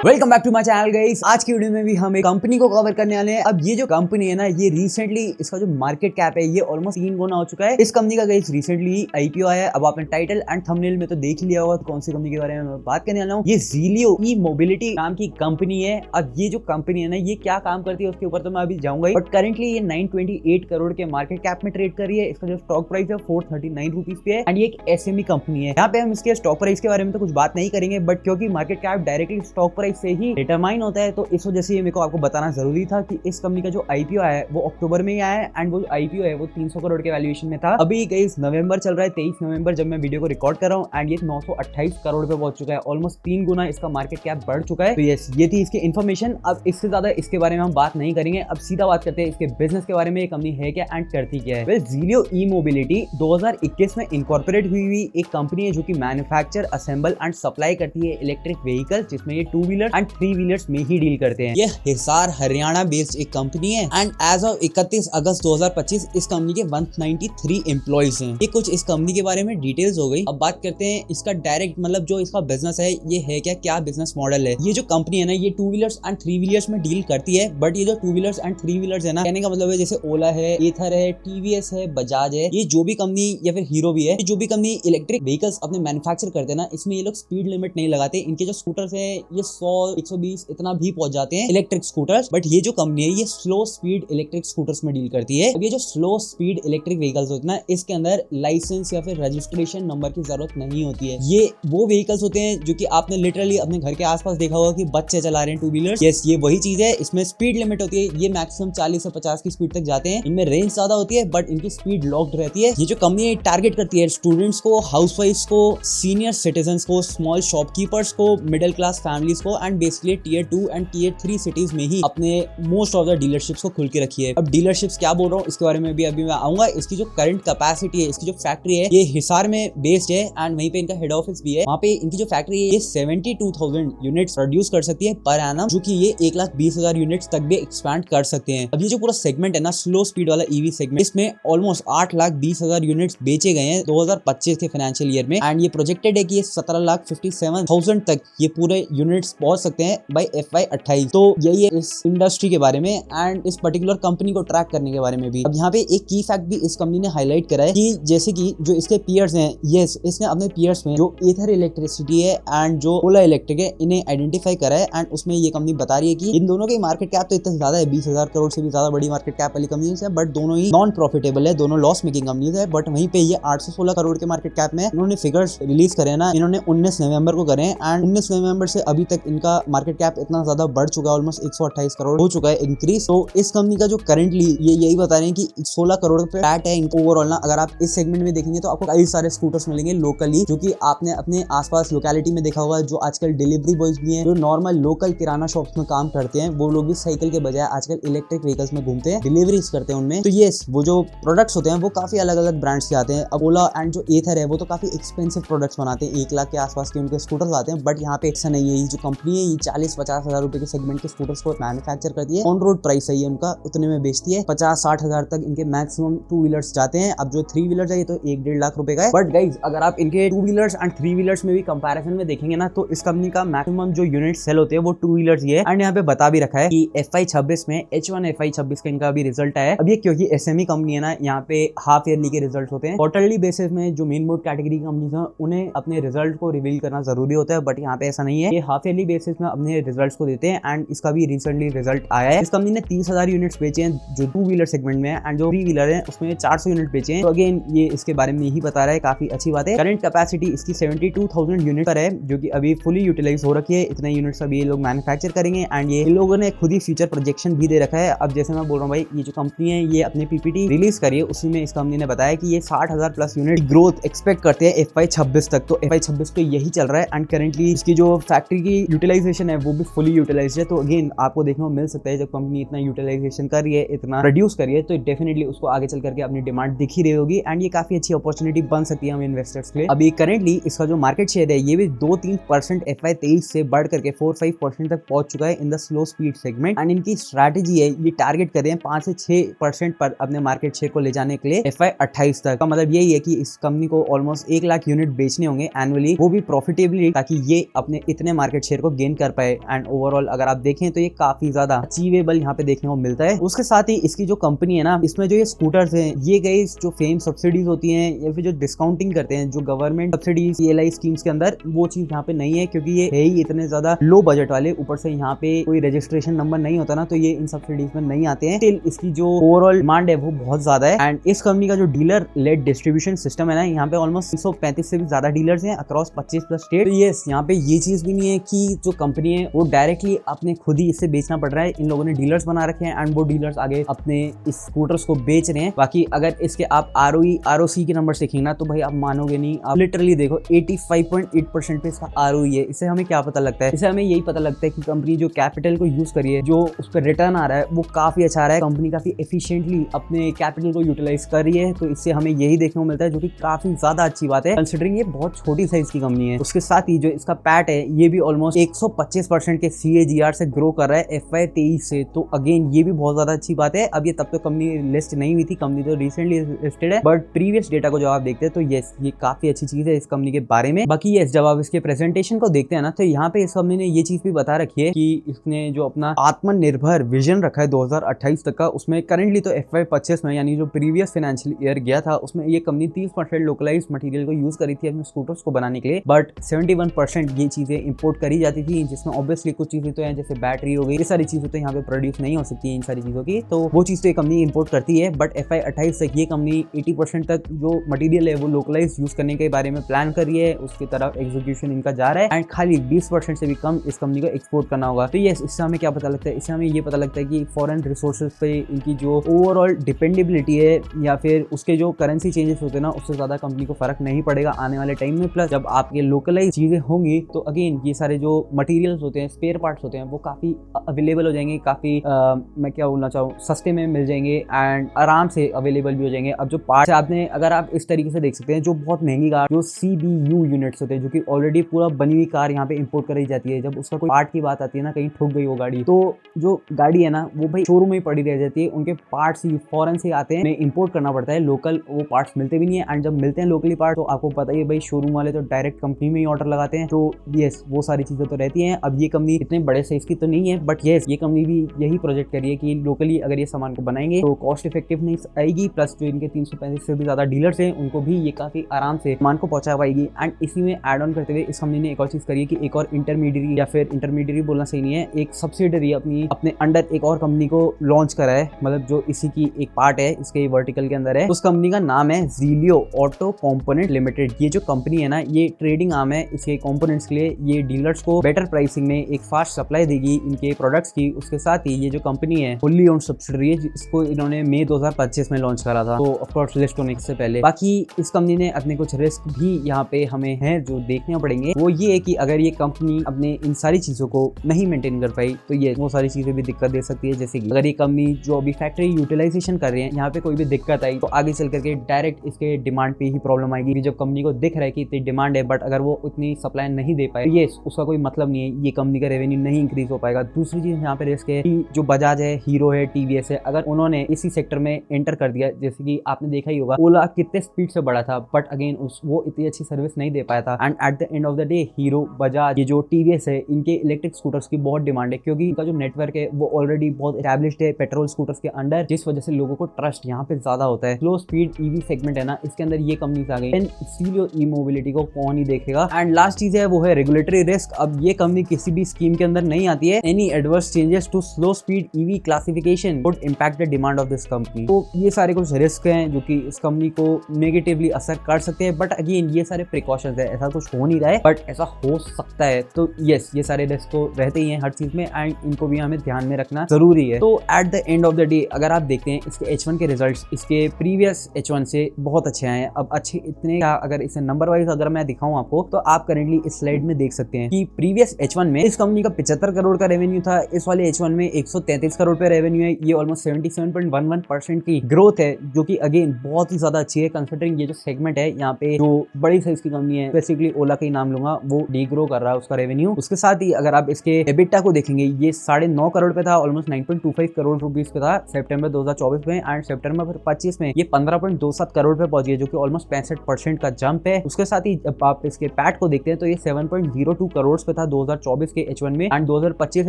Welcome back to my channel guys. आज की video में भी हम एक कंपनी को कवर करने वाले हैं। अब ये जो कंपनी है ना, ये रिसेंटली इसका जो मार्केट कैप है ये ऑलमोस्ट 3 गुना हो चुका है। इस कंपनी का गाइस रिसेंटली आईपीओ आया है। अब आपने टाइटल एंड थंबनेल में तो देख लिया होगा कौन सी कंपनी के बारे में मैं बात करने वाला हूँ। ये ज़ीलियो ई मोबिलिटी नाम की कंपनी है। अब ये जो कंपनी है ना, ये क्या काम करती है उसके ऊपर तो मैं अभी जाऊंगा ही, बट करेंटली ये 928 करोड़ के मार्केट कैप में ट्रेड कर रही है। इसका जो स्टॉक प्राइस है 439 रुपीज पे है एंड ये एक एसएमई कंपनी है। यहाँ पे हम इसके स्टॉक प्राइस के बारे में तो कुछ बात नहीं करेंगे, बट क्योंकि market cap directly stock price से ही डिटरमाइन होता है तो इस वजह से ये मेरे को आपको बताना जरूरी था कि इस कंपनी का जो आईपीओ आया है वो अक्टूबर में ही आया है एंड वो जो आईपीओ है वो 300 करोड़ के वैल्यूएशन में था। अभी गाइस नवंबर चल रहा है, 23 नवंबर जब मैं वीडियो को रिकॉर्ड कर रहा हूँ एंड ये 928 करोड़ पे पहुंच चुका है। ऑलमोस्ट 3 गुना इसका मार्केट कैप बढ़ चुका है। तो यस, ये थी इसकी इन्फॉर्मेशन। अब इससे ज्यादा इसके बारे में हम बात नहीं करेंगे। अब सीधा बात करते हैं इसके बिजनेस के बारे में। ये कंपनी है क्या एंड करती क्या है। ज़ीलियो ई मोबिलिटी 2021 में इनकॉर्पोरेट हुई एक कंपनी है जो कि मैन्युफैक्चर, असेंबल एंड सप्लाई करती है इलेक्ट्रिक व्हीकल, जिसमें ये 2 व्हीलर एंड 3 व्हीलर्स में ही डील करते हैं। ये हिसार हरियाणा बेस्ड एक कंपनी है एंड एज ऑफ 31 अगस्त 2025 इस कंपनी के 193 एम्प्लॉइज हैं। ये कुछ इस कंपनी के बारे में डिटेल्स हो गई। अब बात करते हैं इसका डायरेक्ट मतलब जो इसका बिजनेस है ये है क्या बिजनेस मॉडल है। ये जो कंपनी है ना, ये 2 व्हीलर्स एंड 3 व्हीलर्स में डील करती है। बट ये जो 2 व्हीलर्स एंड 3 व्हीलर्स है ना, कहने का मतलब है जैसे ओला है, एथर है, टीवीएस है, बजाज है, ये जो भी कंपनी या फिर हीरो भी है, जो भी कंपनी इलेक्ट्रिक व्हीकल्स अपने मैन्युफैक्चर करते हैं ना, इसमें ये लोग स्पीड लिमिट नहीं लगाते। इनके जो स्कूटर्स है ये 100 120 इतना भी पहुंच जाते हैं इलेक्ट्रिक स्कूटर्स। बट ये जो कंपनी है ये स्लो स्पीड इलेक्ट्रिक स्कूटर्स में डील करती है। अब ये जो स्लो स्पीड इलेक्ट्रिक व्हीकल्स होते हैं ना, इसके अंदर लाइसेंस या फिर रजिस्ट्रेशन नंबर की जरूरत नहीं होती है। ये वो व्हीकल्स होते हैं जो कि आपने लिटरली अपने घर के आसपास देखा होगा कि बच्चे चला रहे हैं 2 व्हीलर। यस, ये वही चीज है। इसमें स्पीड लिमिट होती है। ये मैक्सिमम 40 से 50 की स्पीड तक जाते हैं। इनमें रेंज ज्यादा होती है बट इनकी स्पीड लॉक्ड रहती है। ये जो कंपनी टारगेट करती है स्टूडेंट्स को, हाउसवाइफ्स को, सीनियर सिटीजन्स को, स्मॉल शॉपकीपर्स को, मिडिल क्लास फैमिलीज को and basically tier 2 and tier 3 cities में ही अपने मोस्ट ऑफ द डीलरशिप्स को खुल के रखी है। अब डीलरशिप्स क्या बोल रहा हूँ इसके बारे में भी अभी मैं आऊंगा। इसकी जो करंट कैपेसिटी है, इसकी जो फैक्ट्री है ये हिसार में बेस्ड है एंड वहीं पे इनका हेड ऑफिस भी है। वहाँ पे इनकी जो फैक्ट्री है ये 72,000 यूनिट्स प्रोड्यूस कर सकती है पर एनम, जो कि ये 1,20,000 यूनिट्स तक भी एक्सपैंड कर सकते हैं। अब ये जो पूरा सेगमेंट है ना, स्लो स्पीड वाला ईवी सेगमेंट, इसमें ऑलमोस्ट 8,20,000 यूनिट्स बेचे गए हैं 2025 के फाइनेंशियल ईयर में एंड ये प्रोजेक्टेड है कि ये 17,57,000 तक ये पूरे यूनिट्स पहुंच सकते हैं बाय FY28। तो यही है इस इंडस्ट्री के बारे में एंड इस पर्टिकुलर कंपनी को ट्रैक करने के बारे में भी। अब यहाँ पे एक की फैक्ट भी इस कंपनी ने हाईलाइट करा है कि जैसे कि जो इसके पीयर्स हैं, यस, इसने अपने पीयर्स में जो एथर इलेक्ट्रिसिटी है एंड जो ओला इलेक्ट्रिक है इन्हें आइडेंटिफाई करा है एंड उसमें ये कंपनी बता रही है कि इन दोनों की मार्केट कैप तो इतना ज्यादा है, 20,000 करोड़ से भी ज्यादा बड़ी मार्केट कैप वाली कंपनीज है, बट दोनों ही नॉन प्रॉफिटेबल है, दोनों लॉस मेकिंग कंपनीज है। बट वहीं पे ये 816 करोड़ के मार्केट कैप में इन्होंने फिगर्स रिलीज करे ना, इन्होंने 19 नवंबर को करे एंड 19 नवंबर से अभी तक इनका मार्केट कैप इतना ज्यादा बढ़ चुका है, ऑलमोस्ट 128 करोड़ हो चुका है इंक्रीज। तो इस कंपनी का जो करंटली ये यही बता रहे हैं कि 16 करोड़ पे पैट है ओवरऑल ना। अगर आप इस सेगमेंट में देखेंगे तो आपको कई सारे स्कूटर्स मिलेंगे लोकली, जो कि आपने अपने आसपास लोकेलिटी में देखा होगा। जो आजकल डिलीवरी बॉयज भी हैं, जो नॉर्मल लोकल किराना शॉप्स में काम करते हैं, वो लोग भी साइकिल के बजाय आजकल इलेक्ट्रिक व्हीकल्स में घूमते हैं, डिलीवरीज करते हैं उनमें। तो ये वो जो प्रोडक्ट्स होते हैं वो काफी अलग अलग ब्रांड्स के आते हैं। अब ओला एंड जो एथर है वो तो काफी एक्सपेंसिव प्रोडक्ट्स बनाते हैं, 1 लाख के आसपास के उनके स्कूटर्स आते हैं। बट यहाँ पे ऐसा नहीं है। ये जो कंपनी है ये 40-50 हजार रुपए के सेगमेंट के स्कूटर्स को मैन्युफैक्चर करती है। ऑन रोड प्राइस है ये उनका, उतने में बेचती है। 50-60 हजार तक इनके मैक्सिमम 2 व्हीलर्स जाते हैं। अब जो 3 व्हीलर्स है ये तो 1-1.5 लाख रुपए का है। बट गाइज अगर आप इनके 2 व्हीलर्स एंड 3 व्हीलर्स में भी कंपैरिजन में देखेंगे ना, तो इस कंपनी का मैक्सिमम जो यूनिट सेल होते हैं वो 2 व्हीलर्स ही है। एंड यहाँ पे बता भी रखा है कि FY26 में H1 FY26 का इनका भी रिजल्ट आया है। अब ये क्योंकि SME कंपनी है ना, यहाँ पे हाफ ईयरली के रिजल्ट होते हैं। क्वार्टरली बेसिस में जो मेन बोर्ड कैटेगरी की कंपनीज हैं उन्हें अपने रिजल्ट को रिवील करना जरूरी होता है, बट यहाँ पे ऐसा नहीं है। ये हाफ ईयरली बेसिस में अपने रिजल्ट्स को देते हैं एंड इसका भी रिसेंटली रिजल्ट आया है। इस कंपनी ने 30,000 यूनिट्स बेचे हैं जो 2 व्हीलर सेगमेंट में है एंड जो 3 व्हीलर है उसमें 400 यूनिट बेचे हैं। तो अगेन ये इसके बारे में यही बता रहा है, काफी अच्छी बात है। करंट कैपेसिटी इसकी 72,000 यूनिट पर है, जो कि अभी फुली यूटिलाइज हो रखी है। इतने यूनिट्स अभी ये लोग मैन्युफैक्चर करेंगे एंड ये इन लोगों ने खुद ही फ्यूचर प्रोजेक्शन भी दे रखा है। अब जैसे मैं बोल रहा हूँ भाई, ये जो कंपनी है ये अपनी PPT रिलीज करी है, उसी में इस कंपनी ने बताया कि ये 60,000 प्लस यूनिट ग्रोथ एक्सपेक्ट करते हैं FY26 तक। तो FY26 पे यही चल रहा है एंड करेंटली इसकी जो फैक्ट्री की यूटिलाइजेशन है वो भी फुली यूटिलाइज है। तो अगेन आपको देखने को मिल सकता है जब कंपनी इतना यूटिलाइजेशन कर रही है, इतना प्रोड्यूस कर रही है, तो डेफिनेटली उसको आगे चल करके अपनी डिमांड दिख ही रही होगी एंड ये काफी अच्छी अपॉर्चुनिटी बन सकती है हम इन्वेस्टर्स के लिए। अभी करेंटली इसका जो मार्केट शेयर है ये भी 2-3% FY23 से बढ़ करके 4-5% तक पहुंच चुका है in the slow speed segment and इनकी स्ट्रैटेजी है ये टारगेट कर रहे हैं 5 से 6% पर अपने मार्केट शेयर को ले जाने के लिए FY28 तक। का मतलब यही है कि इस कंपनी को ऑलमोस्ट 1 लाख यूनिट बेचने होंगे एनुअली, वो भी प्रॉफिटेबली, ताकि ये अपने इतने मार्केट शेयर को गेन कर पाए। एंड ओवरऑल अगर आप देखें तो ये काफी ज्यादा अचीवेबल यहाँ पे देखने को मिलता है। उसके साथ ही इसकी जो कंपनी है ना, इसमें जो ये स्कूटर्स हैं, ये गई जो फेम सब्सिडीज होती हैं या फिर जो डिस्काउंटिंग करते हैं जो गवर्नमेंट सब्सिडीज CLI स्कीम्स के अंदर, वो चीज यहाँ पे नहीं है क्योंकि ये है ही इतने ज्यादा लो बजट वाले। ऊपर से यहाँ पे कोई रजिस्ट्रेशन नंबर नहीं होता ना, तो ये इन सब्सिडीज में नहीं आते हैं। स्टिल इसकी जो ओवरऑल डिमांड है वो बहुत ज्यादा है। एंड इस कंपनी का जो डीलर लेड डिस्ट्रीब्यूशन सिस्टम है ना, यहाँ पे ऑलमोस्ट 335 से भी ज्यादा डीलर्स हैं अक्रॉस 25+ स्टेट। तो यस, यहाँ पे ये चीज भी नहीं है कि जो कंपनी है वो डायरेक्टली अपने खुद ही इससे बेचना पड़ रहा है। इन लोगों ने डीलर्स बना रखे हैं एंड वो डीलर्स आगे अपने इस स्कूटर्स को बेच रहे हैं। बाकी अगर इसके आप ROE ROC के नंबर देखेंगे ना, तो भाई आप मानोगे नहीं। आप लिटरली देखो 85.8% पे इसका ROE है। इससे हमें क्या पता लगता है? इससे हमें यही पता लगता है कि कंपनी जो कैपिटल को यूज करी है, जो उस पर रिटर्न आ रहा है वो काफी अच्छा आ रहा है। कंपनी काफी एफिशिएंटली अपने कैपिटल को यूटिलाइज कर रही है। तो इससे हमें यही देखने को मिलता है, जो कि काफी ज्यादा अच्छी बात है कंसिडरिंग ये बहुत छोटी साइज की कंपनी है। उसके साथ ही जो इसका पैट है ये भी ऑलमोस्ट 125% के CAGR से ग्रो कर रहा है FY23 से। तो अगेन ये भी बहुत ज्यादा अच्छी बात है। अब ये तब तो कंपनी लिस्ट नहीं हुई थी, कंपनी तो रिसेंटली लिस्टेड है, बट प्रीवियस डेटा को जब आप देखते हैं तो यस, ये काफी अच्छी चीज है इस कंपनी के बारे में। बाकी यस, जब आप इसके प्रेजेंटेशन को देखते हैं ना, तो यहाँ पे इस कंपनी ने ये चीज भी बता रखी है कि इसने जो अपना आत्मनिर्भर विजन रखा है 2028 तक का, उसमें करेंटली तो FY25 में, यानी जो प्रीवियस फाइनेंशियल ईयर गया था, उसमें ये कंपनी 30% लोकलाइज मटेरियल को यूज करी थी अपने स्कूटर्स को बनाने के लिए। बट 71% ये चीजें इंपोर्ट करी जाती थी, जिसमें ऑब्वियसली कुछ चीजें तो हैं जैसे बैटरी हो गई, ये सारी चीजें तो यहाँ पे प्रोड्यूस नहीं हो सकती है इन सारी चीजों की, तो वो चीज तो ये कंपनी इंपोर्ट करती है। बट FY28 तक ये कंपनी 80% तक जो मटेरियल है वो लोकलाइज यूज करने के बारे में प्लान कर रही है, उसकी तरफ एग्जीक्यूशन इनका जा रहा है। एंड खाली 20% से भी कम इस कंपनी को एक्सपोर्ट करना होगा। तो यस, इससे हमें क्या पता लगता है? इससे हमें ये पता लगता है कि फॉरेन रिसोर्सेज पे इनकी जो ओवरऑल डिपेंडेबिलिटी है या फिर उसके जो करेंसी चेंजेस होते हैं ना, उससे ज्यादा कंपनी को फर्क नहीं पड़ेगा आने वाले टाइम में। प्लस जब आपके लोकलाइज चीजें होंगी तो अगेन ये सारे जो मटेरियल्स होते हैं, स्पेयर पार्ट्स होते हैं, वो काफी अवेलेबल हो जाएंगे, काफी मैं क्या बोलना चाहूँ, सस्ते में मिल जाएंगे एंड आराम से अवेलेबल भी हो जाएंगे। अब जो पार्ट्स आपने, अगर आप इस तरीके से देख सकते हैं, जो बहुत महंगी कार जो CBU यूनिट्स होते हैं, जो कि ऑलरेडी पूरा बनी हुई कार यहाँ पे इंपोर्ट कराई जाती है, जब उसका कोई पार्ट की बात आती है ना, कहीं ठुक गई वो गाड़ी, तो जो गाड़ी है ना वो भाई शोरूम में ही पड़ी रह जाती है। उनके पार्ट्स ही फॉरेन से आते हैं, इंपोर्ट करना पड़ता है, लोकल वो पार्ट्स मिलते भी नहीं है। एंड जब मिलते हैं लोकली पार्ट, तो आपको पता ही है भाई, शोरूम वाले तो डायरेक्ट कंपनी में ही ऑर्डर लगाते हैं। तो यस, वो सारी चीजें तो रहती हैं। अब ये कंपनी इतने बड़े साइज की तो नहीं है, बट यस, ये कंपनी भी यही प्रोजेक्ट करी है कि लोकली अगर ये सामान को बनाएंगे तो कॉस्ट इफेक्टिवनेस आएगी। प्लस जो इनके 335 से भी ज्यादा डीलर्स हैं, उनको भी ये काफी आराम से सामान को पहुंचा पाएगी। एंड इसी में एड ऑन करते हुए इस कंपनी ने एक और चीज करी है कि एक और इंटरमीडिएट, या फिर इंटरमीडिएट बोलना सही नहीं है, एक सब्सिडरी अपने अंडर एक और कंपनी को लॉन्च करा है, मतलब जो इसी की एक पार्ट है, इसके वर्टिकल के अंदर है। उस कंपनी का नाम है ज़ीलियो ऑटो कंपोनेंट लिमिटेड। ये जो कंपनी है ना, ये ट्रेडिंग आर्म है इसके कंपोनेंट्स के लिए। ये डीलर्स को बेटर प्राइसिंग में एक फास्ट सप्लाई देगी इनके प्रोडक्ट्स की। उसके साथ ही ये जो कंपनी है फुल्ली ओन्ड सब्सिडरी है, इसको इन्होंने मई 2025 में लॉन्च करा था, तो ऑफ कोर्स लिस्ट होने से पहले। बाकी इस कंपनी ने अपने कुछ रिस्क भी यहाँ पे हमें है जो देखने पड़ेंगे। वो ये है कि अगर ये कंपनी अपने इन सारी चीजों को नहीं मेंटेन कर पाई तो ये वो सारी चीजें भी दिक्कत दे सकती है। जैसे कि अगर ये कंपनी जो अभी फैक्ट्री यूटिलाइजेशन कर रही है, यहाँ पे कोई भी दिक्कत आई तो आगे चल करके डायरेक्ट इसके डिमांड पे ही प्रॉब्लम आएगी। जब कंपनी को दिख रहा है कि इतनी डिमांड है, बट अगर वो उतनी सप्लाई नहीं दे पाए, ये उसका कोई मतलब नहीं है, ये कंपनी का रेवेन्यू नहीं इंक्रीज हो पाएगा। दूसरी चीज यहाँ पे रिस्क है कि जो बजाज है, हीरो है, TVS है, अगर उन्होंने इसी सेक्टर में एंटर कर दिया, जैसे कि आपने देखा ही होगा ओला कितने स्पीड से बढ़ा था, बट अगेन वो इतनी अच्छी सर्विस नहीं दे पाया था। And at the end of the day hero, Bajaj, ये जो TVS है, इनके इलेक्ट्रिक स्कूटर्स की बहुत डिमांड है, क्योंकि इनका जो नेटवर्क है वो ऑलरेडी बहुत एस्टैब्लिश्ड है पेट्रोल स्कूटर्स के अंडर, जिस वजह से लोगों को ट्रस्ट यहाँ पे ज्यादा होता है। स्लो स्पीड EV सेगमेंट है ना, इसके अंदर ये कंपनीज आ गई, इसीलिए ई मोबिलिटी को कौन ही देखेगा। एंड लास्ट चीज है वो है रेगुलेटरी रिस्क। अब ये कंपनी किसी भी स्कीम के अंदर नहीं आती है। Any adverse changes to slow speed EV classification would impact the demand of this company. तो ये सारे कुछ रिस्क हैं जो कि इस कंपनी को नेगेटिवली असर कर सकते हैं, बट अगेन ये सारे प्रिकॉशंस है, ऐसा कुछ हो नहीं रहा है, बट ऐसा हो सकता है। तो यस, ये सारे रिस्क तो रहते ही हैं हर चीज में, एंड इनको भी हमें ध्यान में रखना जरूरी है। तो at the end of the day अगर आप देखते हैं इसके H1 के रिजल्ट्स इसके प्रीवियस H1 से बहुत अच्छे आए हैं। अब अच्छे इतने क्या, अगर इसे नंबर वाइज अगर मैं दिखाऊं आपको, तो आप करेंटली इस स्लाइड में देख सकते हैं कि प्रीवियस H1 में इस कंपनी का 75 करोड़ का रेवेन्यू था, इस वाले H1 में 133 करोड़ पे रेवेन्यू है। ये ऑलमोस्ट 77.11% की ग्रोथ है, जो कि अगेन बहुत ही ज्यादा अच्छी है कंसिडरिंग ये जो सेगमेंट है, यहाँ पे जो बड़ी साइज की कंपनी है, बेसिकली ओला का ही नाम लूंगा, वो डीग्रो कर रहा है उसका रेवेन्यू। उसके साथ ही अगर आप इसके एबिटा को देखेंगे, ये 9.5 करोड़ पे था, ऑलमोस्ट 9.25 करोड़ रुपीस पे था सितंबर 2024 में, एंड सितंबर 25 में ये 15.27 करोड़ पे पहुंची है, जो कि ऑलमोस्ट 65% का जंप है। उसके साथ ही जब आप इसके पैट को देखते हैं तो ये 7.02 करोड़ पे था, था 2024 के H1 में एंड 2025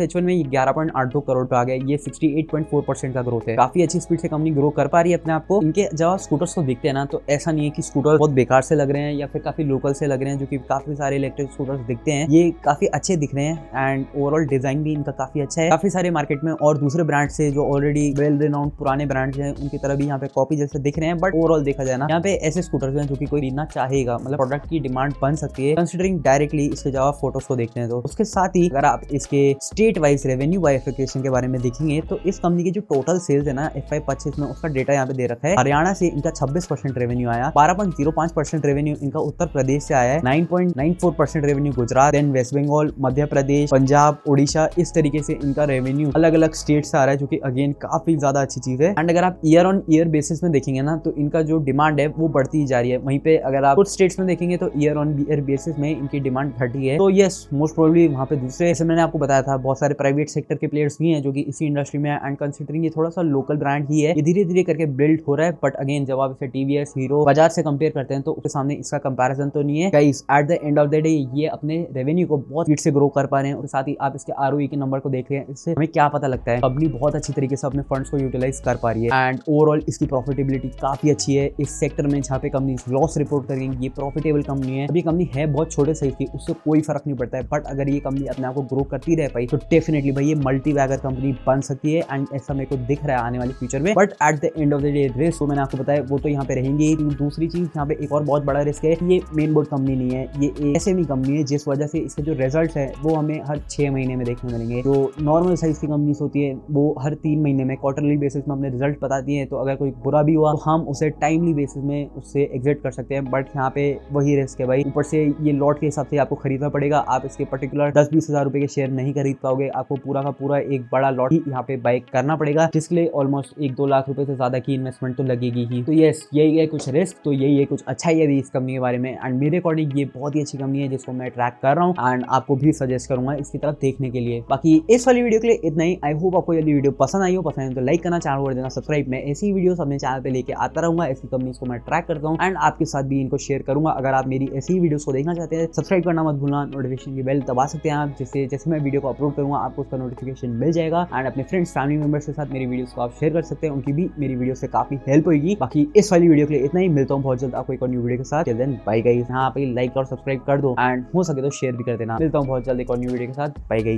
H1 में ये 11.82 करोड़ पे आ गया। ये 68.4% का ग्रोथ है। काफी अच्छी स्पीड से कंपनी ग्रो कर पा रही है अपने आप को। इनके जब आप स्कूटर्स को देखते हैं ना तो ऐसा नहीं है कि स्कूटर बहुत बेकार से लग रहे हैं या फिर काफी लोकल से लग रहे हैं, जो कि काफी सारे इलेक्ट्रिक स्कूटर्स दिखते हैं ये काफी अच्छे दिख रहे हैं एंड ओवरऑल डिजाइन भी इनका काफी अच्छा है। काफी सारे मार्केट में और दूसरे ब्रांड से जो ऑलरेडी वेल रिनाउंड पुराने ब्रांड्स हैं उनकी तरह भी यहाँ पे कॉपी जैसे दिख रहे हैं, बट ओवरऑल देखा जाए ना यहाँ पे ऐसे स्कूटर्स हैं जो कि कोई खरीदना चाहेगा, मतलब प्रोडक्ट की डिमांड बन सकती है कंसिडरिंग डायरेक्टली इसके जब आप फोटोज को देखते हैं। तो उसके साथ ही अगर आप इसके स्टेट वाइज रेवेन्यू बाइफिकेशन के बारे में देखेंगे तो इस कंपनी की जो टोटल सेल्स है ना FY 25 में उसका डेटा यहाँ पे दे रखा है। हरियाणा से इनका 26% रेवेन्यू आया, 12.05% रेवेन्यू इनका उत्तर प्रदेश से आया है, 9.94% रेवेन्यू गुजरात, देन वेस्ट बंगाल, मध्य प्रदेश, पंजाब, उड़ीसा, इस तरीके से इनका रेवेन्यू अलग अलग स्टेट से आ रहा है, जो कि अगेन काफी ज्यादा अच्छी चीज है। एंड अगर आप ईयर ऑन ईयर बेसिस में देखेंगे ना तो इनका जो डिमांड है वो बढ़ती जा रही है। वहीं पे अगर आप कुछ स्टेट्स में देखेंगे तो ईयर ऑन ईयर बेसिस में इनकी डिमांड घटी है। तो यस, मोस्ट प्रोबेबली वहाँ पे दूसरे, जैसे मैंने आपको बताया था, बहुत सारे प्राइवेट सेक्टर के प्लेयर्स भी हैं जो कि इसी इंडस्ट्री में है एंड कंसिडरिंग ये थोड़ा सा लोकल ब्रांड ही है, ये धीरे धीरे करके बिल्ड हो रहा है। बट अगेन जब आप इसे TVS, हीरो, बजाज से कंपेयर करते हैं तो उसके सामने इसका कंपैरिजन तो नहीं है। Guys, at the end of the day ये अपने रेवेन्यू को बहुत स्पीड से ग्रो कर पा रहे हैं और साथ ही आप इसके ROE के नंबर को देख रहे हैं, इससे हमें क्या पता लगता है कंपनी बहुत अच्छी तरीके से अपने फंड्स को यूटिलाइज कर पा रही है एंड ओवरऑल इसकी प्रॉफिटेबिलिटी काफी अच्छी है। इस सेक्टर में जहाँ पे कंपनी लॉस रिपोर्ट करेंगी, ये प्रॉफिटेबल कंपनी है। अभी कंपनी है बहुत छोटे साइज की, उससे कोई फर्क नहीं पड़ता है, बट अगर ये कंपनी अपने आप को ग्रो करती रह पाई तो डेफिनेटली भाई ये मल्टी बैगर कंपनी बन सकती है एंड ऐसा मेरे को दिख रहा है आने वाले फ्यूचर में। But at the end of the day risk तो मैंने आपको बताया वो तो यहाँ पे रहेंगे। दूसरी चीज यहाँ पे एक और बहुत बड़ा रिस्क है, ये मेन बोर्ड कंपनी नहीं है, ये एक SME कंपनी है, जिस वजह से इसके जो रिजल्ट है वो हमें हर 6 महीने में देखने मिलेंगे। जो नॉर्मल साइज की कंपनीज होती है वो हर 3 महीने में क्वार्टरली बेसिस में अपने रिजल्ट बताती है, तो अगर कोई बुरा भी हुआ तो हम उसे टाइमली बेसिस में उससे एग्जिट कर सकते हैं। बट यहाँ पे वही रिस्क है भाई, ऊपर से ये लॉट के हिसाब से आपको खरीदना पड़ेगा। आप इसके पर्टिकुलर 10-20 हजार रुपए के शेयर नहीं खरीद पाओगे, आपको पूरा का पूरा एक बड़ा लॉट ही यहाँ पे बाय करना पड़ेगा, जिसके लिए ऑलमोस्ट 1-2 लाख रुपए से ज्यादा की इन्वेस्टमेंट तो लगेगी ही। तो यस, यही है कुछ रिस्क, तो यही है कुछ अच्छा ही है इस कंपनी के बारे में एंड मेरे अकॉर्डिंग ये बहुत ही अच्छी कंपनी है जिसको मैं ट्रैक कर रहा हूँ एंड आपको भी सजेस्ट करूंगा इसकी तरफ देखने के लिए। बाकी इस वाली वीडियो के लिए इतना ही। आई होप आपको यदि वीडियो पसंद आई हो, पसंद है तो लाइक करना, चैनल कर देना सब्सक्राइब। मैं ऐसी वीडियोस अपने चैनल पे लेके आता रहूंगा, ऐसी कंपनीज को मैं ट्रैक करता हूँ एंड आपके साथ भी इनको शेयर करूंगा। अगर आप मेरी ऐसी वीडियोस को देखना चाहते हैं, सब्सक्राइब करना मत भूलना, नोटिफिकेशन की बेल दबा सकते हैं आप, जिससे जैसे मैं वीडियो को अपलोड करूंगा आपको उसका नोटिफिकेशन मिल जाएगा एंड अपने फ्रेंड्स, फैमिली मेंबर्स के साथ मेरी वीडियोस को आप शेयर कर सकते हैं, उनकी भी मेरी वीडियो से काफी हेल्प होगी। बाकी इस वाली वीडियो के लिए इतना ही, मिलता हूँ बहुत जल्द आपको एक और न्यू वीडियो के साथ। देन बाय गाइस, यहाँ पे लाइक और सब्सक्राइब कर दो एंड हो सके तो शेयर भी कर देना। मिलता हूँ बहुत जल्द एक और न्यू वीडियो के साथ। Bye guys.